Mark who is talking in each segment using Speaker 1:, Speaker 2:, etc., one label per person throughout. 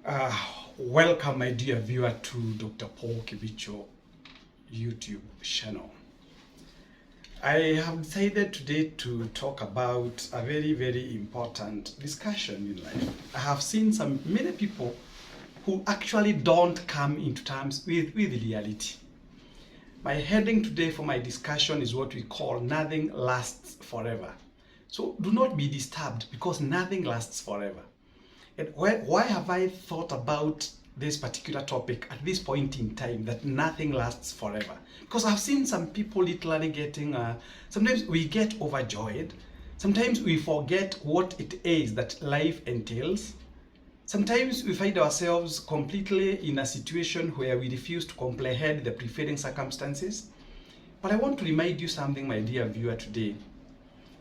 Speaker 1: Uh, Welcome, my dear viewer, to Dr. Paul Kibicho YouTube channel. I have decided today to talk about a very, very important discussion in life. I have seen many people who actually don't come into terms with reality. My heading today for my discussion is what we call nothing lasts forever. So do not be disturbed because nothing lasts forever. And why have I thought about this particular topic at this point in time, that nothing lasts forever? Because I've seen some people literally getting, sometimes we get overjoyed. Sometimes we forget what it is that life entails. Sometimes we find ourselves completely in a situation where we refuse to comprehend the prevailing circumstances. But I want to remind you something, my dear viewer, today,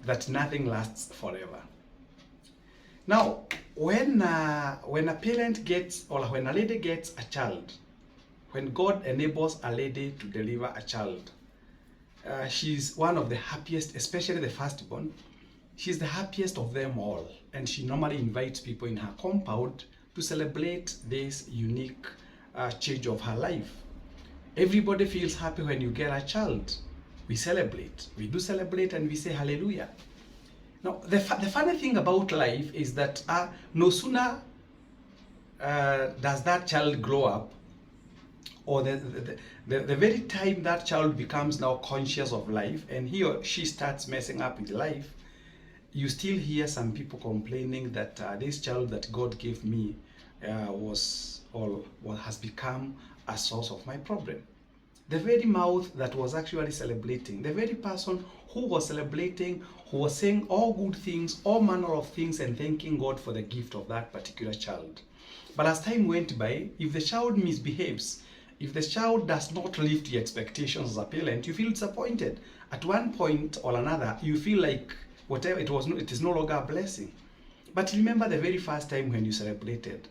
Speaker 1: that nothing lasts forever. Now, when a parent gets, or when a lady gets a child, when God enables a lady to deliver a child, she's one of the happiest, especially the firstborn. She's the happiest of them all, and she normally invites people in her compound to celebrate this unique change of her life. Everybody feels happy when you get a child. We celebrate. We do celebrate and we say hallelujah. Now, the funny thing about life is that no sooner does that child grow up, or the very time that child becomes now conscious of life and he or she starts messing up with life, you still hear some people complaining that this child that God gave me has become a source of my problem. The very mouth that was actually celebrating, the very person who was celebrating, who was saying all good things, all manner of things, and thanking God for the gift of that particular child. But as time went by, if the child misbehaves, if the child does not live to your expectations as a parent, you feel disappointed. At one point or another, you feel like whatever it is no longer a blessing. But remember the very first time when you celebrated.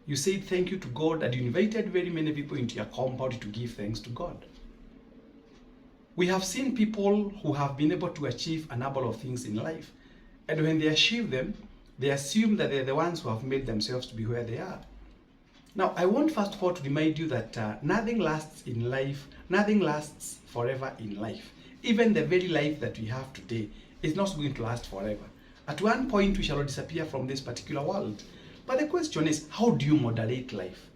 Speaker 1: You said thank you to God, and you invited very many people into your compound to give thanks to God. We have seen people who have been able to achieve a number of things in life. And when they achieve them, they assume that they're the ones who have made themselves to be where they are. Now, I want first of all to remind you that nothing lasts in life, nothing lasts forever in life. Even the very life that we have today is not going to last forever. At one point, we shall disappear from this particular world. But the question is, how do you moderate life?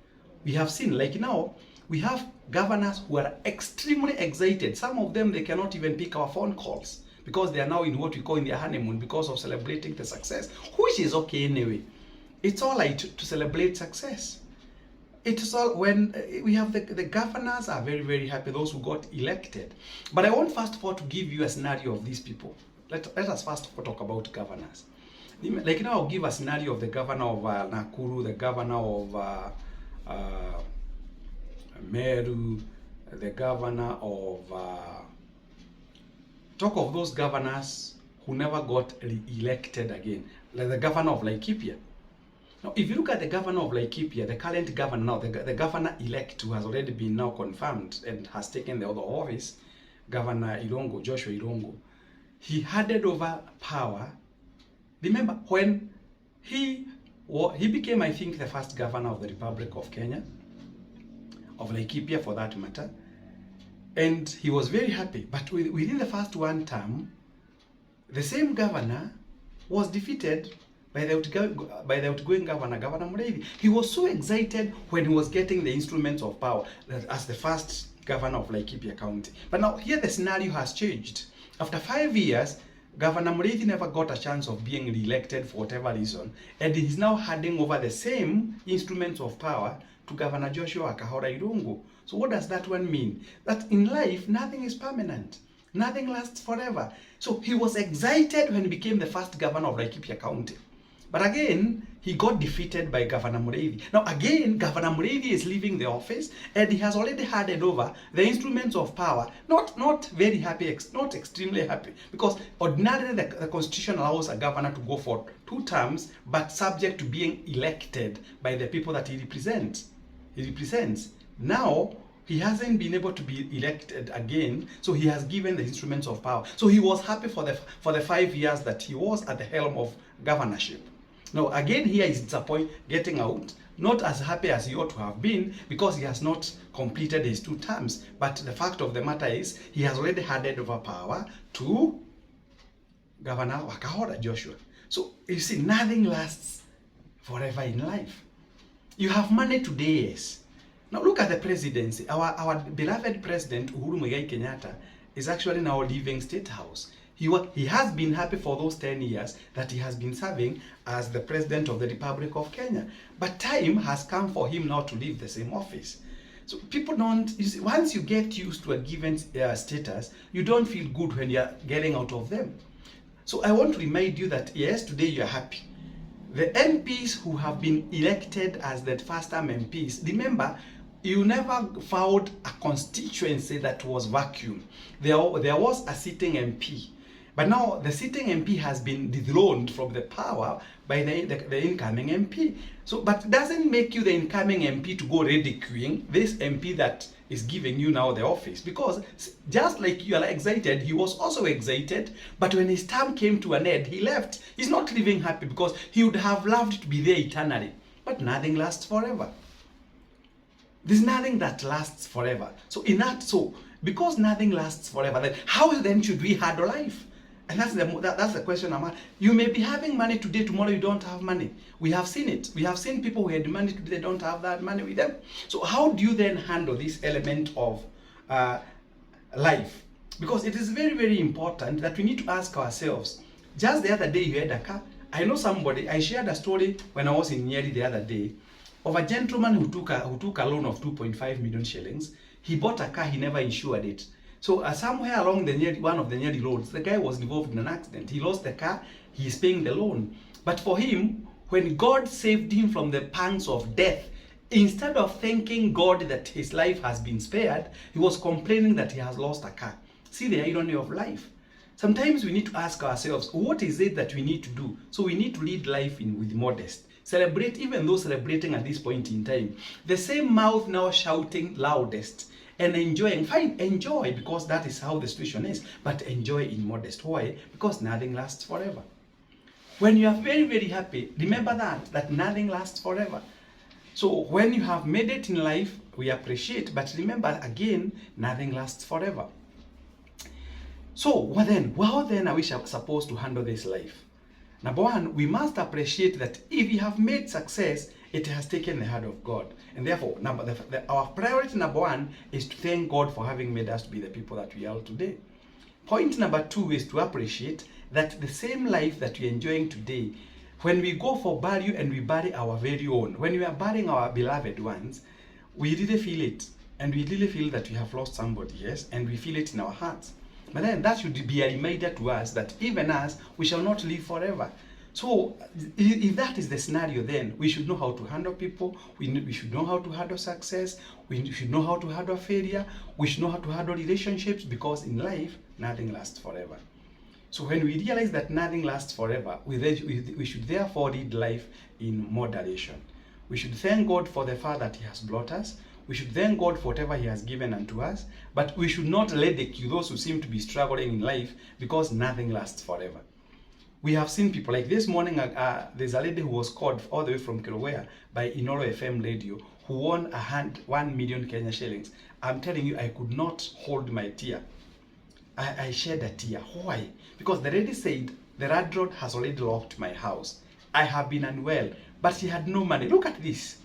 Speaker 1: We have seen, like now, we have governors who are extremely excited. Some of them, they cannot even pick our phone calls because they are now in what we call in their honeymoon because of celebrating the success, which is okay anyway. It's all right to celebrate success. It is all when we have the governors are very, very happy, those who got elected. But I want first of all to give you a scenario of these people. Let us first of all talk about governors. Like now, I'll give a scenario of the governor of Nakuru, the governor of Meru, the governor of talk of those governors who never got re-elected again, like the governor of Laikipia. Now, if you look at the governor of Laikipia, the current governor now, the governor-elect who has already been now confirmed and has taken the other office, Governor Irongo, Joshua Irongo, he handed over power. Remember, when he became, I think, the first governor of the Republic of Kenya, of Laikipia for that matter, and he was very happy. But within the first one term, the same governor was defeated by the outgoing governor, Governor Mureithi. He was so excited when he was getting the instruments of power as the first governor of Laikipia County. But now here the scenario has changed. After 5 years, Governor Mureithi never got a chance of being re-elected for whatever reason, and he's now handing over the same instruments of power to Governor Joshua Kahora Irungu. So what does that one mean? That in life, nothing is permanent. Nothing lasts forever. So he was excited when he became the first governor of Laikipia County. But again, he got defeated by Governor Mureithi. Now again, Governor Mureithi is leaving the office and he has already handed over the instruments of power. Not very happy, not extremely happy, because ordinarily the constitution allows a governor to go for 2 terms, but subject to being elected by the people that he represents. Now, he hasn't been able to be elected again, so he has given the instruments of power. So he was happy for the 5 years that he was at the helm of governorship. Now, again, here is disappointed, getting out, not as happy as he ought to have been because he has not completed his 2 terms. But the fact of the matter is, he has already handed over power to Governor Wakahoda Joshua. So, you see, nothing lasts forever in life. You have money today, yes. Now, look at the presidency. Our beloved president, Uhuru Muigai Kenyatta, is actually now leaving State House. He has been happy for those 10 years that he has been serving as the president of the Republic of Kenya. But time has come for him now to leave the same office. So people don't, you see, once you get used to a given status, you don't feel good when you're getting out of them. So I want to remind you that yes, today you're happy. The MPs who have been elected as the first-term MPs, remember, you never found a constituency that was vacuum. There was a sitting MP. But now the sitting MP has been dethroned from the power by the incoming MP. So, but it doesn't make you the incoming MP to go ridiculing this MP that is giving you now the office. Because just like you are excited, he was also excited. But when his term came to an end, he left. He's not living happy because he would have loved to be there eternally. But nothing lasts forever. There's nothing that lasts forever. So because nothing lasts forever, then how then should we handle life? And that's the question I'm asking. You may be having money today, tomorrow you don't have money. We have seen it. We have seen people who had money today, they don't have that money with them. So how do you then handle this element of life? Because it is very, very important that we need to ask ourselves. Just the other day you had a car. I know somebody, I shared a story when I was in Nyeri the other day of a gentleman who took a loan of 2.5 million shillings. He bought a car, he never insured it. So somewhere along one of the Nyeri roads, the guy was involved in an accident. He lost the car, he is paying the loan. But for him, when God saved him from the pangs of death, instead of thanking God that his life has been spared, he was complaining that he has lost a car. See the irony of life. Sometimes we need to ask ourselves, what is it that we need to do? So we need to lead life with modest. Celebrate, even though celebrating at this point in time. The same mouth now shouting loudest. And enjoying, fine, enjoy, because that is how the situation is, but enjoy in modest. Why? Because nothing lasts forever. When you are very, very happy, remember that nothing lasts forever. So when you have made it in life, we appreciate, but remember again, nothing lasts forever. So how then are we supposed to handle this life? Number one, we must appreciate that if we have made success, it has taken the hand of God. And therefore, our priority number one is to thank God for having made us to be the people that we are today. Point number two is to appreciate that the same life that we're enjoying today, when we go for burial and we bury our very own, when we are burying our beloved ones, we really feel it. And we really feel that we have lost somebody, yes? And we feel it in our hearts. But then that should be a reminder to us that even us, we shall not live forever. So if that is the scenario, then we should know how to handle people, we should know how to handle success, we should know how to handle failure, we should know how to handle relationships, because in life, nothing lasts forever. So when we realize that nothing lasts forever, we should therefore lead life in moderation. We should thank God for the far that He has brought us. We should thank God for whatever He has given unto us, but we should not ridicule those who seem to be struggling in life, because nothing lasts forever. We have seen people like this morning, there's a lady who was called all the way from Kilowea by Inoro FM radio who won 1 million Kenya shillings. I'm telling you, I could not hold my tear. I shed a tear. Why? Because the lady said, the landlord has already locked my house. I have been unwell, but she had no money. Look at this.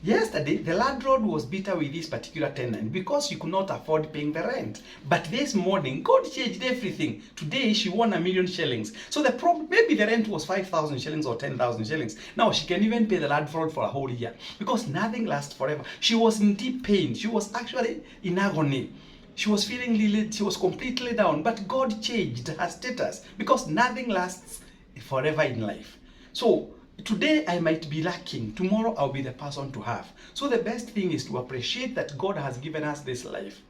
Speaker 1: Yesterday, the landlord was bitter with this particular tenant because she could not afford paying the rent. But this morning, God changed everything. Today, she won 1 million shillings. So the problem, maybe the rent was 5,000 shillings or 10,000 shillings. Now, she can even pay the landlord for a whole year because nothing lasts forever. She was in deep pain. She was actually in agony. She was feeling she was completely down. But God changed her status because nothing lasts forever in life. So, today I might be lacking, tomorrow I'll be the person to have. So the best thing is to appreciate that God has given us this life.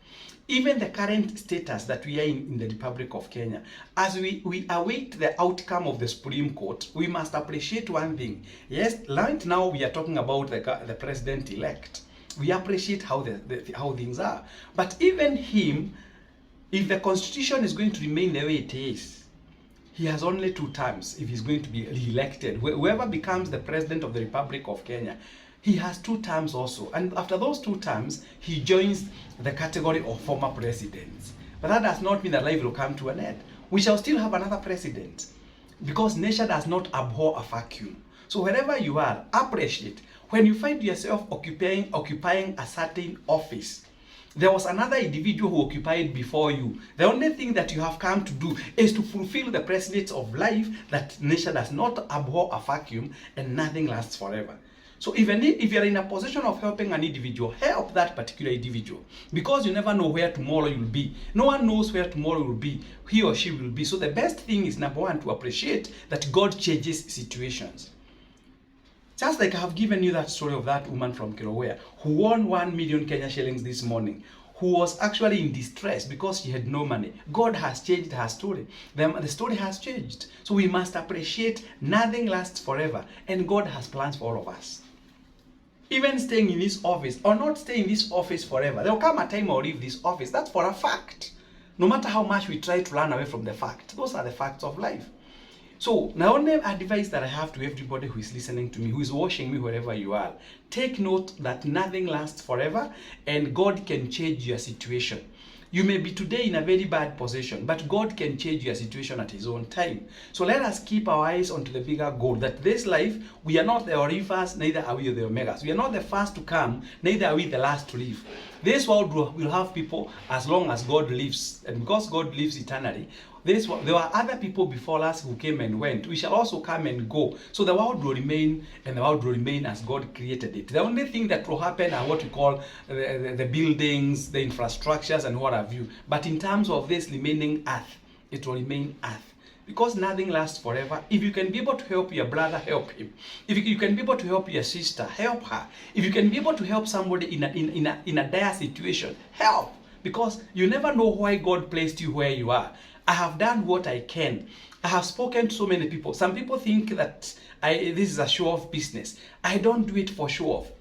Speaker 1: Even the current status that we are in the Republic of Kenya, as we await the outcome of the Supreme Court, we must appreciate one thing. Yes, right now we are talking about the president-elect. We appreciate how things are. But even him, if the constitution is going to remain the way it is, he has only 2 terms if he's going to be re-elected. Whoever becomes the president of the Republic of Kenya, he has 2 terms also. And after those 2 terms, he joins the category of former presidents. But that does not mean that life will come to an end. We shall still have another president, because nature does not abhor a vacuum. So wherever you are, appreciate. When you find yourself occupying a certain office, there was another individual who occupied before you. The only thing that you have come to do is to fulfill the precepts of life, that nature does not abhor a vacuum and nothing lasts forever. So even if you're in a position of helping an individual, help that particular individual, because you never know where tomorrow you'll be. No one knows where tomorrow will be, he or she will be. So the best thing is, number one, to appreciate that God changes situations. Just like I have given you that story of that woman from Kilowea who won 1 million Kenya shillings this morning, who was actually in distress because she had no money. God has changed her story. The story has changed. So we must appreciate nothing lasts forever, and God has plans for all of us. Even staying in this office or not staying in this office forever, there will come a time I'll leave this office. That's for a fact. No matter how much we try to run away from the fact, those are the facts of life. So, the only advice that I have to everybody who is listening to me, who is watching me wherever you are, take note that nothing lasts forever and God can change your situation. You may be today in a very bad position, but God can change your situation at His own time. So let us keep our eyes onto the bigger goal, that this life, we are not the Orifas, neither are we the Omegas. We are not the first to come, neither are we the last to leave. This world will have people as long as God lives, and because God lives eternally, there were other people before us who came and went. We shall also come and go. So the world will remain, and the world will remain as God created it. The only thing that will happen are what we call the buildings, the infrastructures, and what have you. But in terms of this remaining earth, it will remain earth. Because nothing lasts forever. If you can be able to help your brother, help him. If you can be able to help your sister, help her. If you can be able to help somebody in a dire situation, help. Because you never know why God placed you where you are. I have done what I can. I have spoken to so many people. Some people think that this is a show-off business. I don't do it for show-off.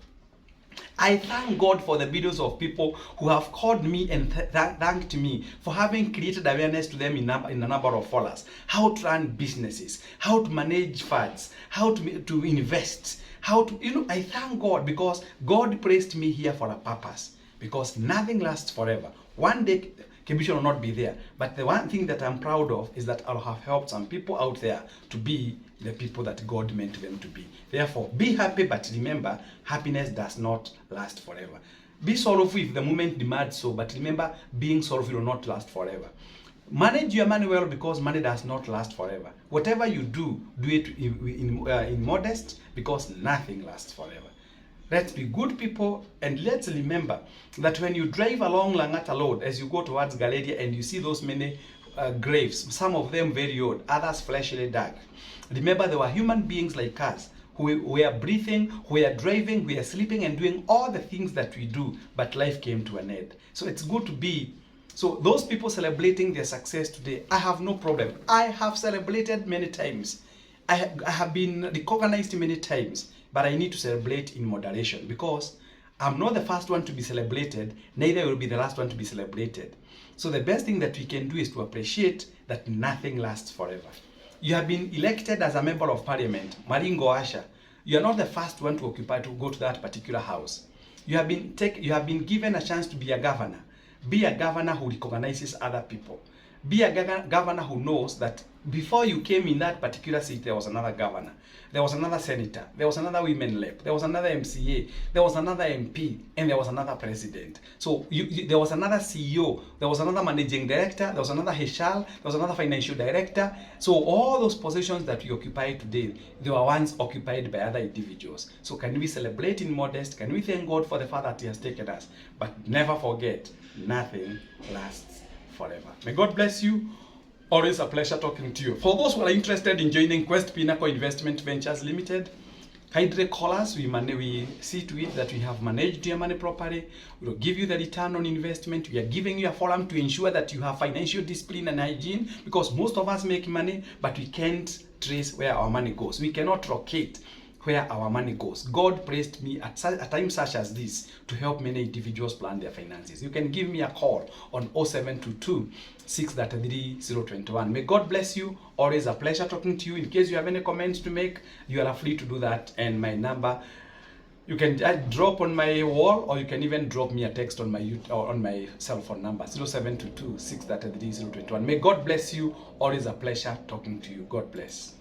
Speaker 1: I thank God for the videos of people who have called me and thanked me for having created awareness to them in a number of followers. How to run businesses, how to manage funds, how to invest, I thank God, because God placed me here for a purpose. Because nothing lasts forever. One day, Kibisho will not be there. But the one thing that I'm proud of is that I'll have helped some people out there to be the people that God meant them to be. Therefore, be happy, but remember, happiness does not last forever. Be sorrowful if the moment demands so, but remember, being sorrowful will not last forever. Manage your money well, because money does not last forever. Whatever you do, do it in modest, because nothing lasts forever. Let's be good people, and let's remember that when you drive along Langata Road, as you go towards Galeria and you see those many graves, some of them very old, others fleshly dark, remember there were human beings like us who were breathing, who were driving, who were sleeping and doing all the things that we do, but life came to an end. So it's good to be. So those people celebrating their success today, I have no problem. I have celebrated many times. I have been recognized many times. But I need to celebrate in moderation, because I'm not the first one to be celebrated, neither will be the last one to be celebrated. So the best thing that we can do is to appreciate that nothing lasts forever. You have been elected as a member of parliament, Maringo Asha. You are not the first one to go to that particular house. You have been given a chance to be a governor. Be a governor who recognizes other people. Be a governor who knows that before you came in that particular seat, there was another governor, there was another senator, there was another women rep, there was another MCA, there was another MP, and there was another president. So there was another CEO, there was another managing director, there was another HR, there was another financial director. So all those positions that we occupy today, they were once occupied by other individuals. So can we celebrate in modest? Can we thank God for the fact that He has taken us? But never forget, nothing lasts forever. May God bless you. Always a pleasure talking to you. For those who are interested in joining Quest Pinnacle Investment Ventures Limited, kindly call us. We see to it that we have managed your money properly. We will give you the return on investment. We are giving you a forum to ensure that you have financial discipline and hygiene, because most of us make money, but we can't trace where our money goes. We cannot locate where our money goes. God placed me at a time such as this to help many individuals plan their finances. You can give me a call on 0722 633 021. May God bless you. Always a pleasure talking to you. In case you have any comments to make, you are free to do that. And my number, you can drop on my wall, or you can even drop me a text on my cell phone number, 0722 633 021. May God bless you. Always a pleasure talking to you. God bless.